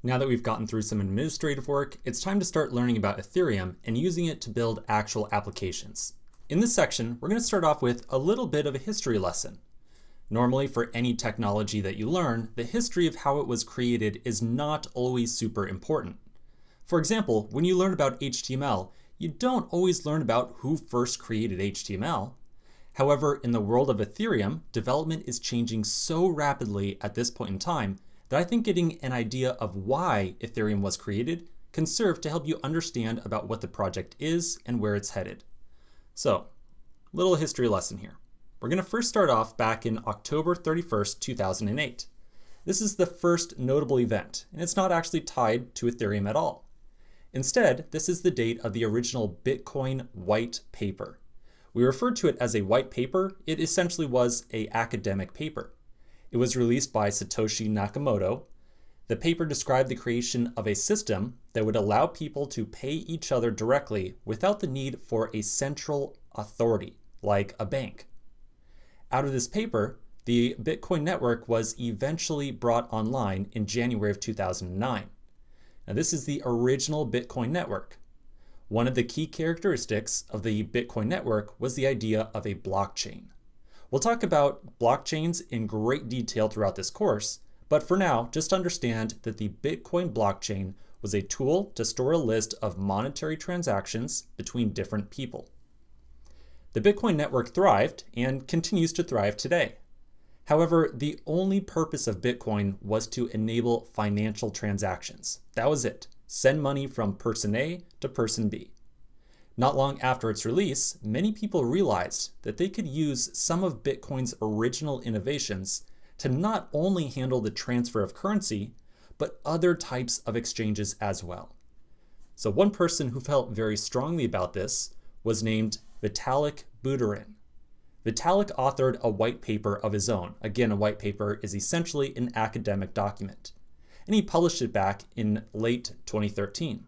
Now that we've gotten through some administrative work, it's time to start learning about Ethereum and using it to build actual applications. In this section, we're going to start off with a little bit of a history lesson. Normally, for any technology that you learn, the history of how it was created is not always super important. For example, when you learn about HTML, you don't always learn about who first created HTML. However, in the world of Ethereum, development is changing so rapidly at this point in time that I think getting an idea of why Ethereum was created can serve to help you understand about what the project is and where it's headed. So, little history lesson here. We're going to first start off back in October 31st, 2008. This is the first notable event, and it's not actually tied to Ethereum at all. Instead, this is the date of the original Bitcoin white paper. We refer to it as a white paper. It essentially was an academic paper. It was released by Satoshi Nakamoto. The paper described the creation of a system that would allow people to pay each other directly without the need for a central authority, like a bank. Out of this paper, the Bitcoin network was eventually brought online in January of 2009. Now, this is the original Bitcoin network. One of the key characteristics of the Bitcoin network was the idea of a blockchain. We'll talk about blockchains in great detail throughout this course, but for now, just understand that the Bitcoin blockchain was a tool to store a list of monetary transactions between different people. The Bitcoin network thrived and continues to thrive today. However, the only purpose of Bitcoin was to enable financial transactions. That was it. Send money from person A to person B. Not long after its release, many people realized that they could use some of Bitcoin's original innovations to not only handle the transfer of currency, but other types of exchanges as well. So one person who felt very strongly about this was named Vitalik Buterin. Vitalik authored a white paper of his own. Again, a white paper is essentially an academic document, and he published it back in late 2013.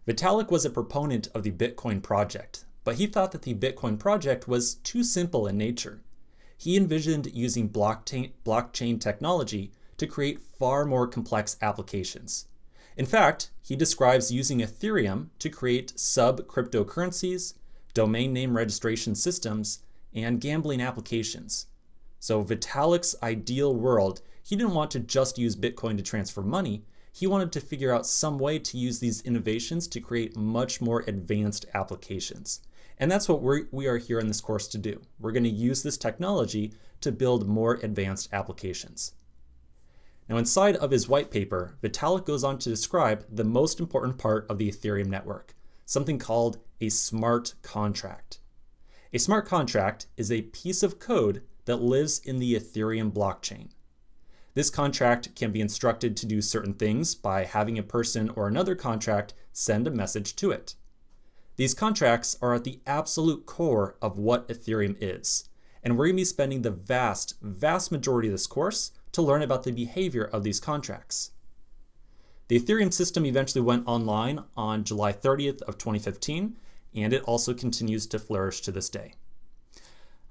Vitalik was a proponent of the Bitcoin project, but he thought that the Bitcoin project was too simple in nature. He envisioned using blockchain technology to create far more complex applications. In fact, he describes using Ethereum to create sub-cryptocurrencies, domain name registration systems, and gambling applications. So Vitalik's ideal world, he didn't want to just use Bitcoin to transfer money. He wanted to figure out some way to use these innovations to create much more advanced applications. And that's what we are here in this course to do. We're going to use this technology to build more advanced applications. Now, inside of his white paper, Vitalik goes on to describe the most important part of the Ethereum network, something called a smart contract. A smart contract is a piece of code that lives in the Ethereum blockchain. This contract can be instructed to do certain things by having a person or another contract send a message to it. These contracts are at the absolute core of what Ethereum is, and we're going to be spending the vast majority of this course to learn about the behavior of these contracts. The Ethereum system eventually went online on July 30th of 2015, and it also continues to flourish to this day.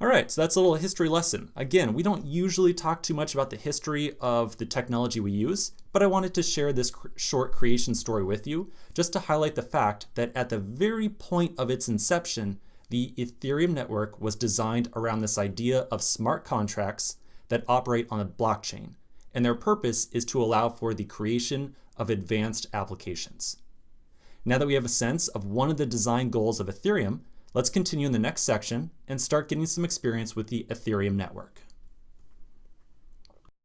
All right, so that's a little history lesson. Again, we don't usually talk too much about the history of the technology we use, but I wanted to share this short creation story with you just to highlight the fact that at the very point of its inception, the Ethereum network was designed around this idea of smart contracts that operate on a blockchain, and their purpose is to allow for the creation of advanced applications. Now that we have a sense of one of the design goals of Ethereum, let's continue in the next section and start getting some experience with the Ethereum network.